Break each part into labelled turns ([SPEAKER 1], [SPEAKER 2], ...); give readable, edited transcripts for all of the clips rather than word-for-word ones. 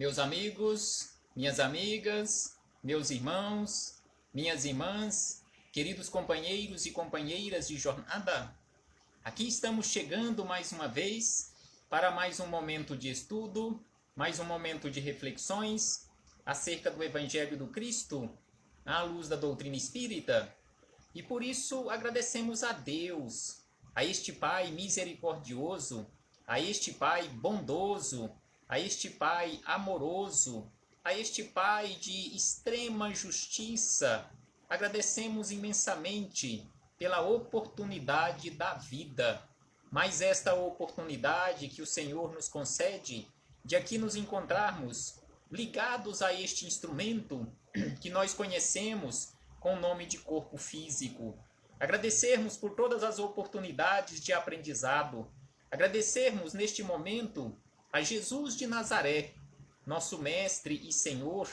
[SPEAKER 1] meus amigos, minhas amigas, meus irmãos, minhas irmãs, queridos companheiros e companheiras de jornada. Aqui estamos chegando mais uma vez para mais um momento de estudo, mais um momento de reflexões acerca do Evangelho do Cristo, à luz da doutrina espírita. E por isso agradecemos a Deus, a este Pai misericordioso, a este Pai bondoso, a este Pai amoroso, a este Pai de extrema justiça. Agradecemos imensamente pela oportunidade da vida, mas esta oportunidade que o Senhor nos concede de aqui nos encontrarmos ligados a este instrumento que nós conhecemos com o nome de corpo físico. Agradecermos por todas as oportunidades de aprendizado. Agradecermos neste momento a Jesus de Nazaré, nosso Mestre e Senhor,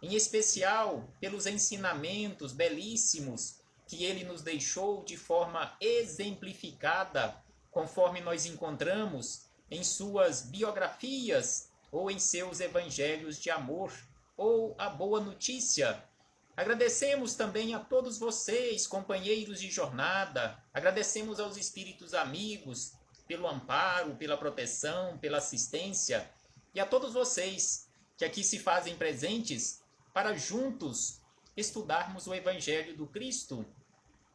[SPEAKER 1] em especial pelos ensinamentos belíssimos que ele nos deixou de forma exemplificada, conforme nós encontramos em suas biografias ou em seus evangelhos de amor ou a boa notícia. Agradecemos também a todos vocês, companheiros de jornada, agradecemos aos espíritos amigos pelo amparo, pela proteção, pela assistência, e a todos vocês que aqui se fazem presentes para juntos estudarmos o Evangelho do Cristo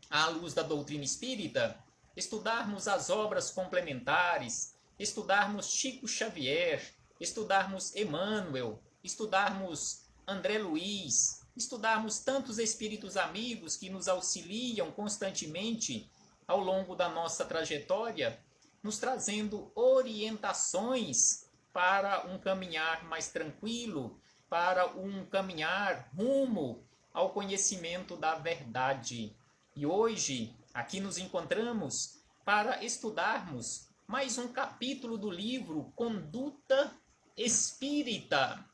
[SPEAKER 1] à luz da doutrina espírita, estudarmos as obras complementares, estudarmos Chico Xavier, estudarmos Emmanuel, estudarmos André Luiz, estudarmos tantos espíritos amigos que nos auxiliam constantemente ao longo da nossa trajetória, nos trazendo orientações para um caminhar mais tranquilo, para um caminhar rumo ao conhecimento da verdade. E hoje, aqui nos encontramos para estudarmos mais um capítulo do livro Conduta Espírita.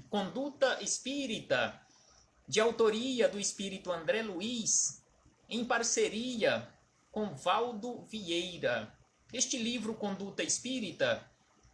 [SPEAKER 1] Conduta Espírita, de autoria do espírito André Luiz, em parceria com Valdo Vieira. Este livro, Conduta Espírita,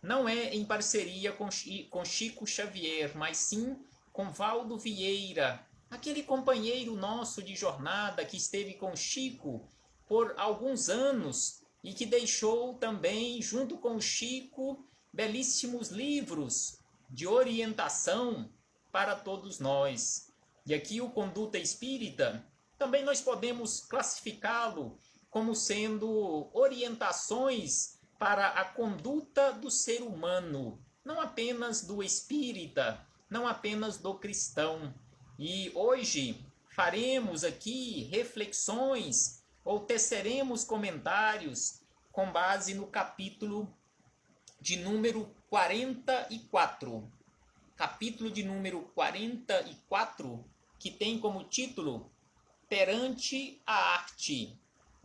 [SPEAKER 1] não é em parceria com Chico Xavier, mas sim com Valdo Vieira, aquele companheiro nosso de jornada que esteve com Chico por alguns anos e que deixou também, junto com Chico, belíssimos livros de orientação para todos nós. E aqui o Conduta Espírita, também nós podemos classificá-lo como sendo orientações para a conduta do ser humano, não apenas do espírita, não apenas do cristão. E hoje faremos aqui reflexões ou teceremos comentários com base no capítulo de número 44. Capítulo de número 44, que tem como título Perante a Arte.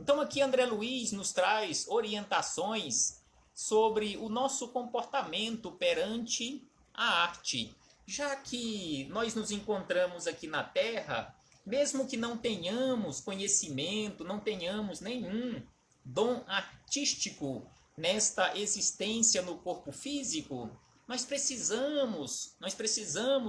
[SPEAKER 1] Então aqui André Luiz nos traz orientações sobre o nosso comportamento perante a arte. Já que nós nos encontramos aqui na Terra, mesmo que não tenhamos conhecimento, não tenhamos nenhum dom artístico nesta existência no corpo físico, nós precisamos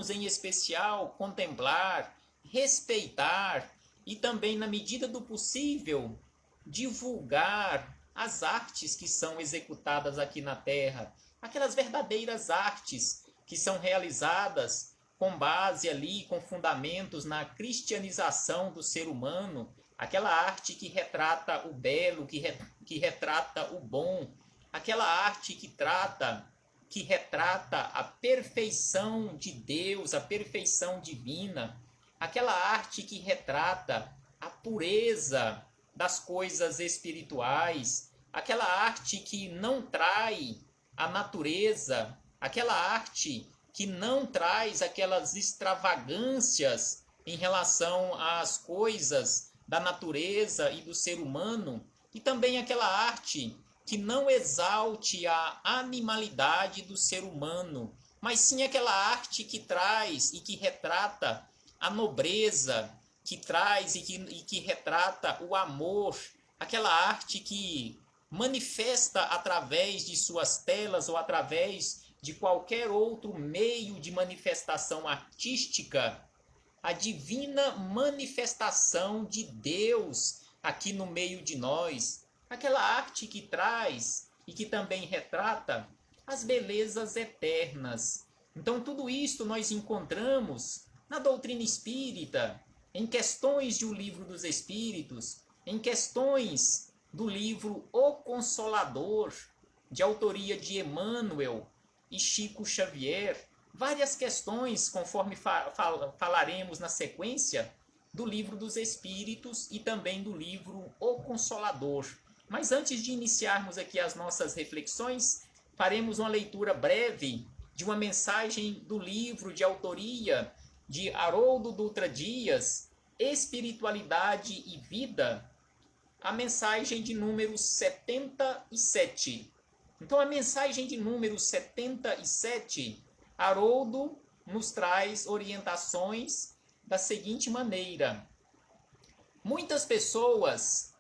[SPEAKER 1] em especial contemplar, respeitar e também, na medida do possível, divulgar as artes que são executadas aqui na Terra, aquelas verdadeiras artes que são realizadas com base ali, com fundamentos na cristianização do ser humano, aquela arte que retrata o belo, que retrata o bom, aquela arte que retrata a perfeição de Deus, a perfeição divina, aquela arte que retrata a pureza das coisas espirituais, aquela arte que não trai a natureza, aquela arte que não traz aquelas extravagâncias em relação às coisas da natureza e do ser humano, e também aquela arte que não exalte a animalidade do ser humano, mas sim aquela arte que traz e que retrata a nobreza, que traz e que retrata o amor, aquela arte que manifesta através de suas telas ou através de qualquer outro meio de manifestação artística, a divina manifestação de Deus aqui no meio de nós, aquela arte que traz e que também retrata as belezas eternas. Então, tudo isto nós encontramos na doutrina espírita, em questões de O Livro dos Espíritos, em questões do livro O Consolador, de autoria de Emmanuel e Chico Xavier, várias questões, conforme falaremos na sequência, do Livro dos Espíritos e também do livro O Consolador. Mas antes de iniciarmos aqui as nossas reflexões, faremos uma leitura breve de uma mensagem do livro de autoria de Haroldo Dutra Dias, Espiritualidade e Vida, a mensagem de número 77. Então, a mensagem de número 77, Haroldo nos traz orientações da seguinte maneira: muitas pessoas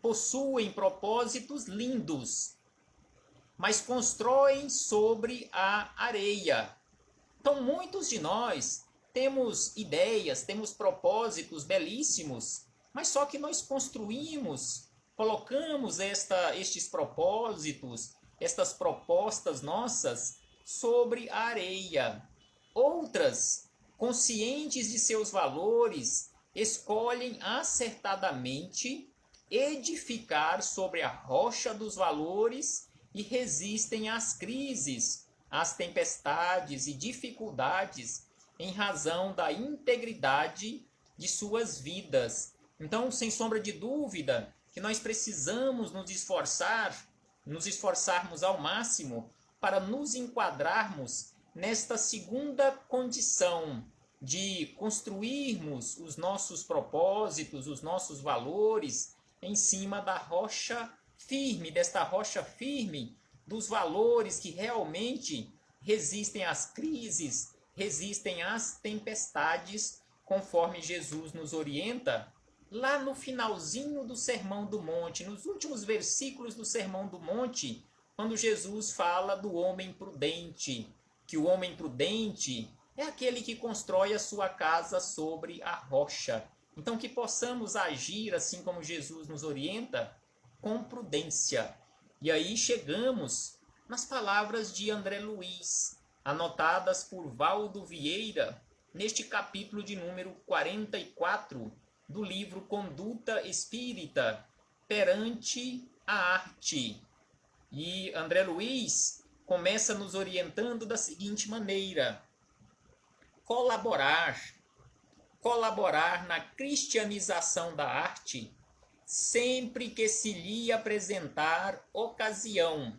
[SPEAKER 1] possuem propósitos lindos, mas constroem sobre a areia. Então, muitos de nós temos ideias, temos propósitos belíssimos, mas só que nós construímos, colocamos estes propósitos, estas propostas nossas sobre a areia. Outras, conscientes de seus valores, escolhem acertadamente edificar sobre a rocha dos valores e resistem às crises, às tempestades e dificuldades em razão da integridade de suas vidas. Então, sem sombra de dúvida, que nós precisamos nos esforçarmos ao máximo para nos enquadrarmos nesta segunda condição de construirmos os nossos propósitos, os nossos valores em cima da rocha firme, desta rocha firme dos valores que realmente resistem às crises, resistem às tempestades, conforme Jesus nos orienta lá no finalzinho do Sermão do Monte, nos últimos versículos do Sermão do Monte, quando Jesus fala do homem prudente, que o homem prudente é aquele que constrói a sua casa sobre a rocha. Então, que possamos agir, assim como Jesus nos orienta, com prudência. E aí chegamos nas palavras de André Luiz, anotadas por Valdo Vieira, neste capítulo de número 44 do livro Conduta Espírita perante a Arte. E André Luiz começa nos orientando da seguinte maneira: colaborar na cristianização da arte sempre que se lhe apresentar ocasião.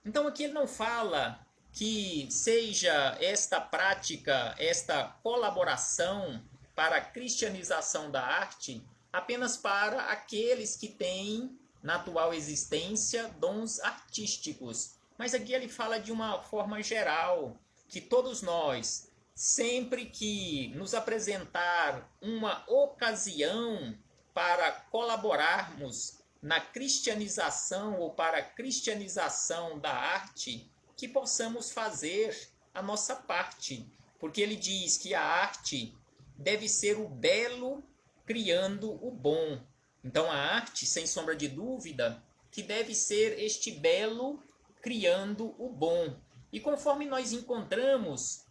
[SPEAKER 1] Então aqui ele não fala que seja esta prática, esta colaboração para a cristianização da arte apenas para aqueles que têm na atual existência dons artísticos. Mas aqui ele fala de uma forma geral, que todos nós, sempre que nos apresentar uma ocasião para colaborarmos na cristianização ou para a cristianização da arte, que possamos fazer a nossa parte. Porque ele diz que a arte deve ser o belo criando o bom. Então a arte, sem sombra de dúvida, que deve ser este belo criando o bom. E conforme nós encontramos,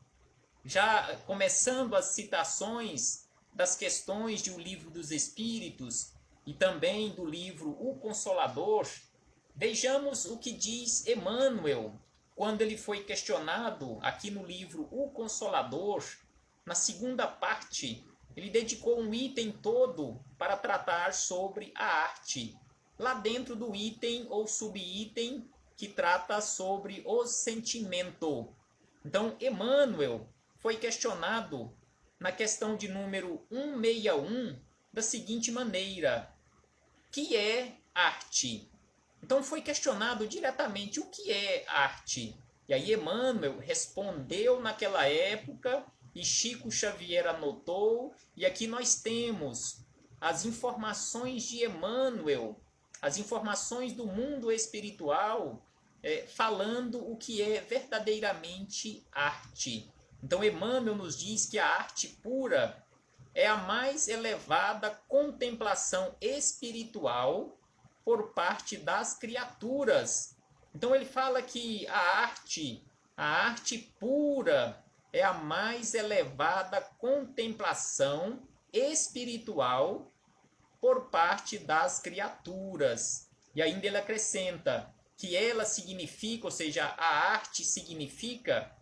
[SPEAKER 1] já começando as citações das questões de O Livro dos Espíritos e também do livro O Consolador, vejamos o que diz Emmanuel, quando ele foi questionado aqui no livro O Consolador. Na segunda parte, ele dedicou um item todo para tratar sobre a arte. Lá dentro do item ou subitem que trata sobre o sentimento. Então, Emmanuel foi questionado na questão de número 161 da seguinte maneira: que é arte? Então foi questionado diretamente o que é arte. E aí Emmanuel respondeu naquela época e Chico Xavier anotou, e aqui nós temos as informações de Emmanuel, as informações do mundo espiritual, falando o que é verdadeiramente arte. Então Emmanuel nos diz que a arte pura é a mais elevada contemplação espiritual por parte das criaturas. Então ele fala que a arte pura é a mais elevada contemplação espiritual por parte das criaturas. E ainda ele acrescenta que ela significa, ou seja, a arte significa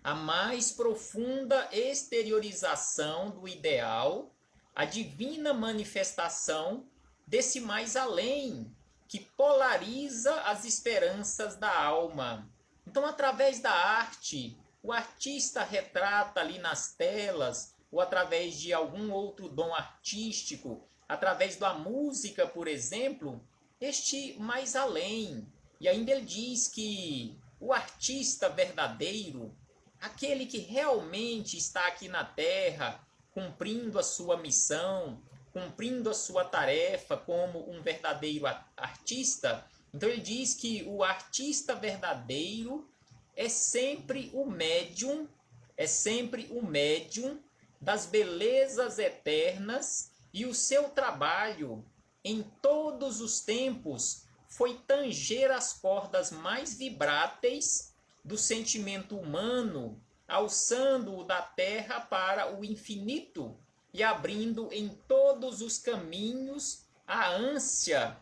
[SPEAKER 1] a mais profunda exteriorização do ideal, a divina manifestação desse mais além, que polariza as esperanças da alma. Então, através da arte, o artista retrata ali nas telas, ou através de algum outro dom artístico, através da música, por exemplo, este mais além. E ainda ele diz que o artista verdadeiro, aquele que realmente está aqui na Terra, cumprindo a sua missão, cumprindo a sua tarefa como um verdadeiro artista, então ele diz que o artista verdadeiro é sempre o médium das belezas eternas, e o seu trabalho em todos os tempos foi tanger as cordas mais vibráteis do sentimento humano, alçando-o da terra para o infinito e abrindo em todos os caminhos a ânsia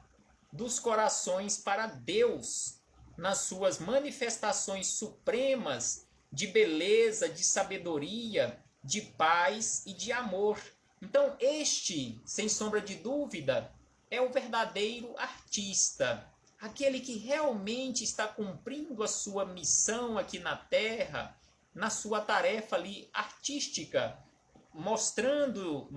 [SPEAKER 1] dos corações para Deus, nas suas manifestações supremas de beleza, de sabedoria, de paz e de amor. Então este, sem sombra de dúvida, é o verdadeiro artista, aquele que realmente está cumprindo a sua missão aqui na Terra, na sua tarefa ali artística, mostrando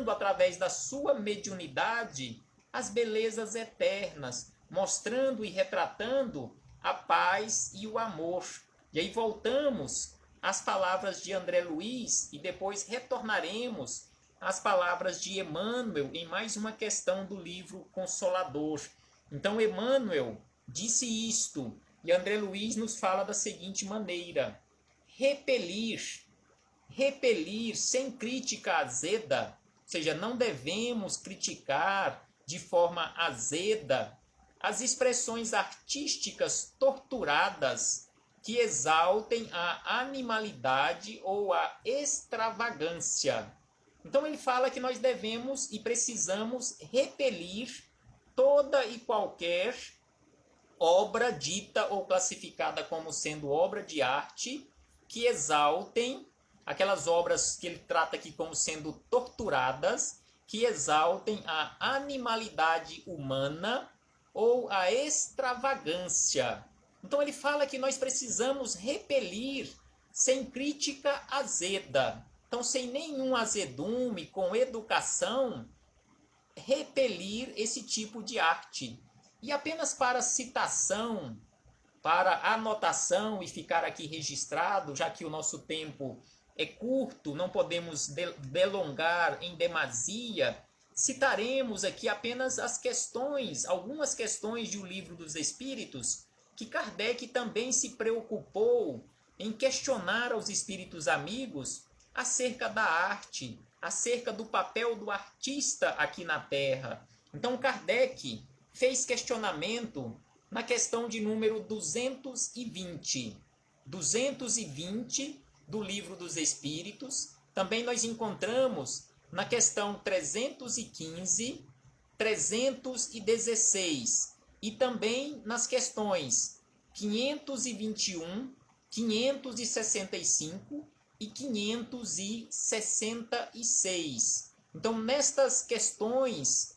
[SPEAKER 1] através da sua mediunidade as belezas eternas, mostrando e retratando a paz e o amor. E aí voltamos às palavras de André Luiz e depois retornaremos às palavras de Emmanuel em mais uma questão do livro Consolador. Então Emmanuel disse isto e André Luiz nos fala da seguinte maneira: repelir sem crítica azeda, ou seja, não devemos criticar de forma azeda as expressões artísticas torturadas que exaltem a animalidade ou a extravagância. Então ele fala que nós devemos e precisamos repelir toda e qualquer obra dita ou classificada como sendo obra de arte que exaltem, aquelas obras que ele trata aqui como sendo torturadas, que exaltem a animalidade humana ou a extravagância. Então ele fala que nós precisamos repelir sem crítica azeda. Então, sem nenhum azedume, com educação, repelir esse tipo de arte. E apenas para citação, para anotação e ficar aqui registrado, já que o nosso tempo é curto, não podemos delongar em demasia, citaremos aqui apenas as questões, algumas questões de O Livro dos Espíritos, que Kardec também se preocupou em questionar aos espíritos amigos acerca da arte, acerca do papel do artista aqui na Terra. Então Kardec fez questionamento na questão de número 220. 220 do Livro dos Espíritos. Também nós encontramos na questão 315, 316 e também nas questões 521, 565 e 566. Então, nestas questões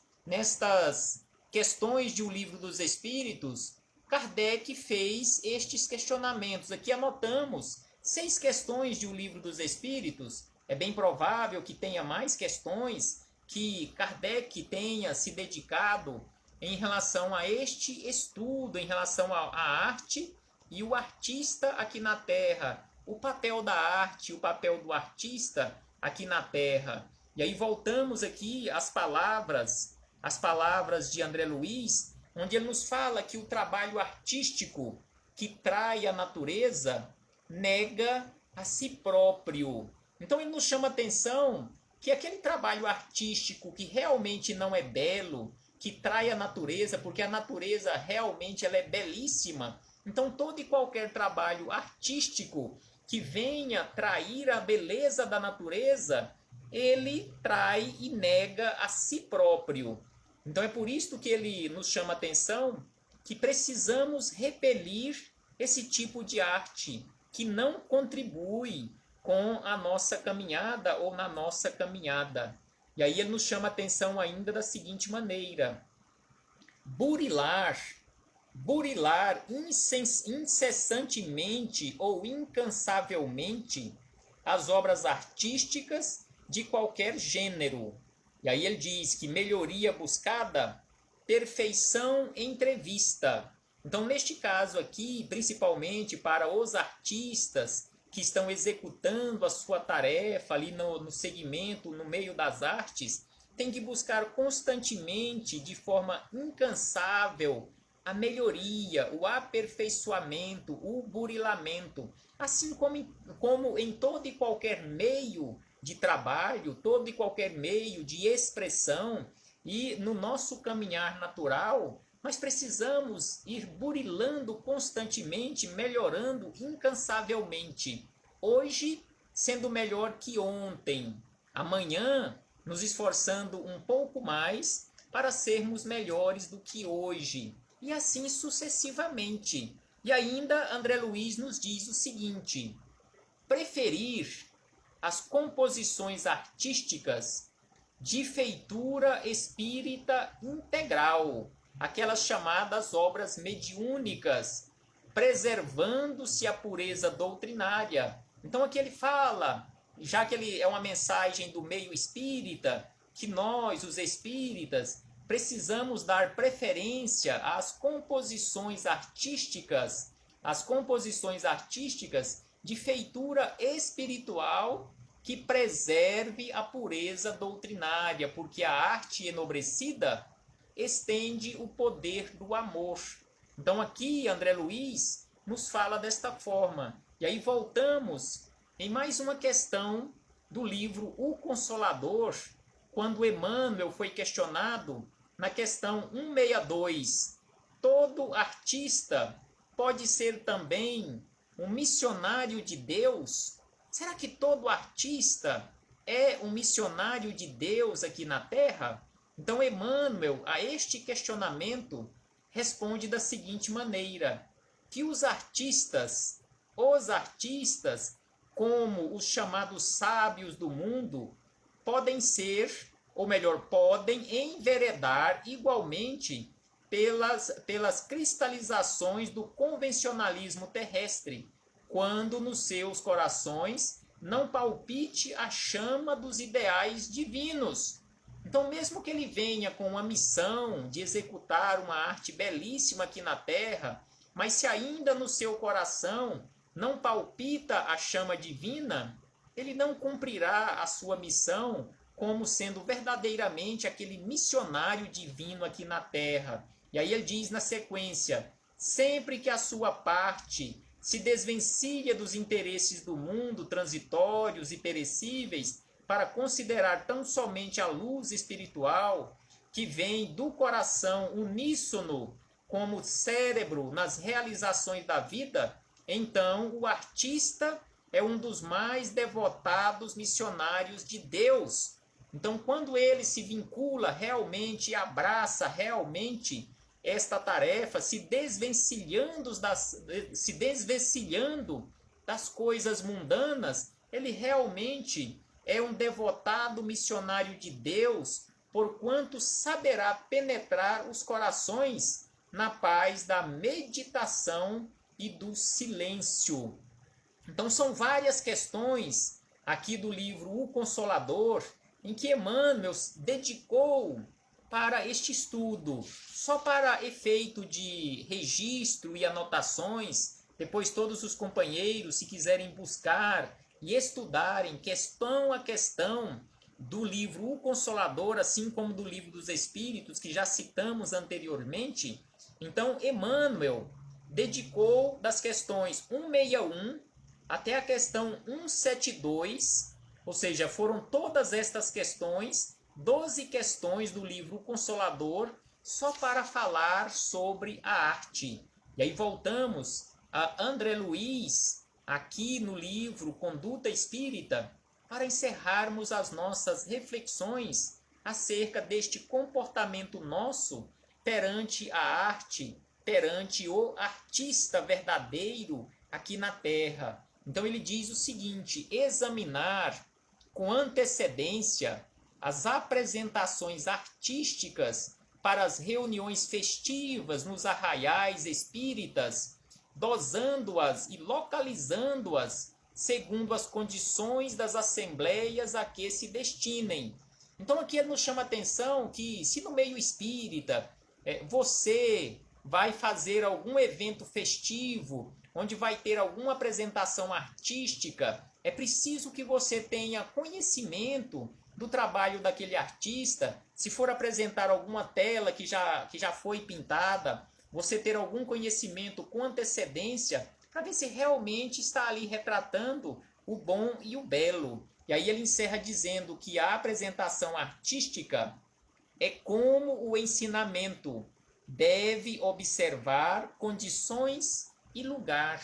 [SPEAKER 1] de O Livro dos Espíritos, Kardec fez estes questionamentos. Aqui anotamos 6 questões de O Livro dos Espíritos. É bem provável que tenha mais questões que Kardec tenha se dedicado em relação a este estudo, em relação à arte e o artista aqui na Terra, o papel da arte, o papel do artista aqui na Terra. E aí voltamos aqui às palavras de André Luiz, onde ele nos fala que o trabalho artístico que trai a natureza nega a si próprio. Então ele nos chama a atenção que aquele trabalho artístico que realmente não é belo, que trai a natureza, porque a natureza realmente ela é belíssima. Então todo e qualquer trabalho artístico que venha trair a beleza da natureza, ele trai e nega a si próprio. Então é por isso que ele nos chama a atenção que precisamos repelir esse tipo de arte que não contribui com a nossa caminhada ou na nossa caminhada. E aí ele nos chama a atenção ainda da seguinte maneira: burilar incessantemente ou incansavelmente as obras artísticas de qualquer gênero. E aí ele diz que melhoria buscada, perfeição entrevista. Então, neste caso aqui, principalmente para os artistas que estão executando a sua tarefa ali no segmento, no meio das artes, tem que buscar constantemente, de forma incansável, a melhoria, o aperfeiçoamento, o burilamento, assim como em todo e qualquer meio de trabalho, todo e qualquer meio de expressão, e no nosso caminhar natural, nós precisamos ir burilando constantemente, melhorando incansavelmente. Hoje, sendo melhor que ontem. Amanhã, nos esforçando um pouco mais para sermos melhores do que hoje. E assim sucessivamente. E ainda André Luiz nos diz o seguinte: preferir as composições artísticas de feitura espírita integral, aquelas chamadas obras mediúnicas, preservando-se a pureza doutrinária. Então aqui ele fala, já que ele é uma mensagem do meio espírita, que nós, os espíritas, precisamos dar preferência às composições artísticas de feitura espiritual que preserve a pureza doutrinária, porque a arte enobrecida estende o poder do amor. Então aqui André Luiz nos fala desta forma. E aí voltamos em mais uma questão do livro O Consolador, quando Emmanuel foi questionado na questão 162. Todo artista pode ser também um missionário de Deus? Será que todo artista é um missionário de Deus aqui na Terra? Então Emmanuel, a este questionamento, responde da seguinte maneira: que os artistas, como os chamados sábios do mundo, podem ser, ou melhor, podem enveredar igualmente pelas cristalizações do convencionalismo terrestre, quando nos seus corações não palpite a chama dos ideais divinos. Então, mesmo que ele venha com uma missão de executar uma arte belíssima aqui na Terra, mas se ainda no seu coração não palpita a chama divina, ele não cumprirá a sua missão como sendo verdadeiramente aquele missionário divino aqui na Terra. E aí ele diz na sequência: sempre que a sua parte se desvencilha dos interesses do mundo transitórios e perecíveis para considerar tão somente a luz espiritual que vem do coração uníssono como cérebro nas realizações da vida, então o artista é um dos mais devotados missionários de Deus. Então, quando ele se vincula realmente e abraça realmente esta tarefa, se desvencilhando das coisas mundanas, ele realmente é um devotado missionário de Deus, porquanto saberá penetrar os corações na paz da meditação e do silêncio. Então são várias questões aqui do livro O Consolador, em que Emmanuel dedicou para este estudo, só para efeito de registro e anotações. Depois todos os companheiros, se quiserem buscar e estudarem questão a questão do livro O Consolador, assim como do Livro dos Espíritos, que já citamos anteriormente, Então, Emmanuel dedicou das questões 161 até a questão 172, ou seja, foram todas estas questões, 12 questões do livro Consolador, só para falar sobre a arte. E aí voltamos a André Luiz, aqui no livro Conduta Espírita, para encerrarmos as nossas reflexões acerca deste comportamento nosso perante a arte, perante o artista verdadeiro aqui na Terra. Então ele diz o seguinte: examinar com antecedência as apresentações artísticas para as reuniões festivas nos arraiais espíritas, dosando-as e localizando-as segundo as condições das assembleias a que se destinem. Então aqui ele nos chama a atenção que se no meio espírita você vai fazer algum evento festivo, onde vai ter alguma apresentação artística, é preciso que você tenha conhecimento do trabalho daquele artista. Se for apresentar alguma tela que já foi pintada, você ter algum conhecimento com antecedência para ver se realmente está ali retratando o bom e o belo. E aí ele encerra dizendo que a apresentação artística é como o ensinamento, deve observar condições e lugar.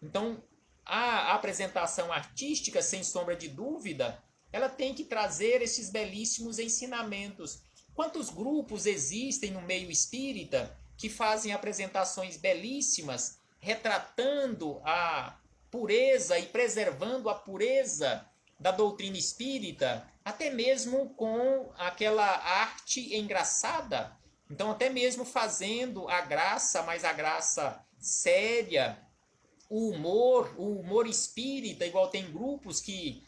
[SPEAKER 1] Então, a apresentação artística, sem sombra de dúvida, ela tem que trazer esses belíssimos ensinamentos. Quantos grupos existem no meio espírita que fazem apresentações belíssimas, retratando a pureza e preservando a pureza da doutrina espírita, até mesmo com aquela arte engraçada? Então, até mesmo fazendo a graça, mas a graça séria, o humor espírita, igual tem grupos que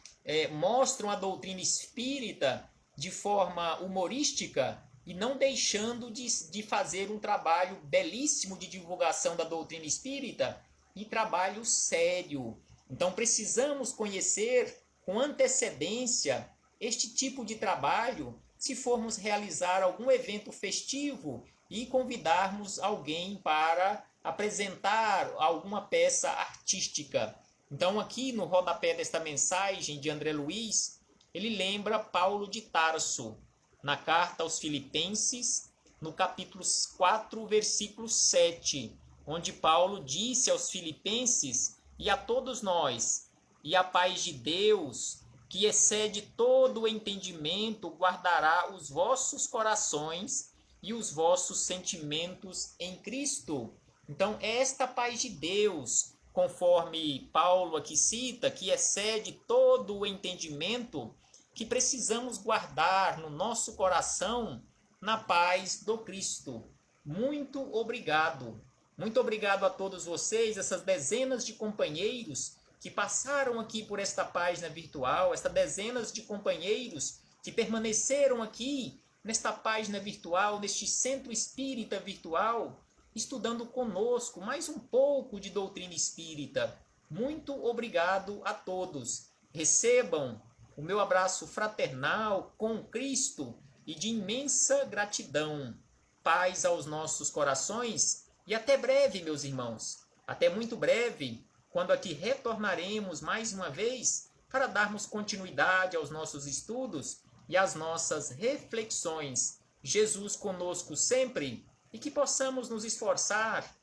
[SPEAKER 1] mostram a doutrina espírita de forma humorística e não deixando de fazer um trabalho belíssimo de divulgação da doutrina espírita e trabalho sério. Então precisamos conhecer com antecedência este tipo de trabalho se formos realizar algum evento festivo e convidarmos alguém para apresentar alguma peça artística. Então aqui no rodapé desta mensagem de André Luiz, ele lembra Paulo de Tarso, na carta aos Filipenses, no capítulo 4, versículo 7, onde Paulo disse aos filipenses e a todos nós: e a paz de Deus, que excede todo o entendimento, guardará os vossos corações e os vossos sentimentos em Cristo. Então, esta paz de Deus, conforme Paulo aqui cita, que excede todo o entendimento, que precisamos guardar no nosso coração na paz do Cristo. Muito obrigado. Muito obrigado a todos vocês, essas dezenas de companheiros que passaram aqui por esta página virtual, estas dezenas de companheiros que permaneceram aqui nesta página virtual, neste centro espírita virtual, estudando conosco mais um pouco de doutrina espírita. Muito obrigado a todos. Recebam o meu abraço fraternal com Cristo e de imensa gratidão. Paz aos nossos corações e até breve, meus irmãos. Até muito breve, quando aqui retornaremos mais uma vez para darmos continuidade aos nossos estudos e às nossas reflexões. Jesus conosco sempre e que possamos nos esforçar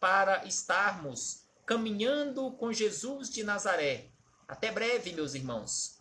[SPEAKER 1] para estarmos caminhando com Jesus de Nazaré. Até breve, meus irmãos.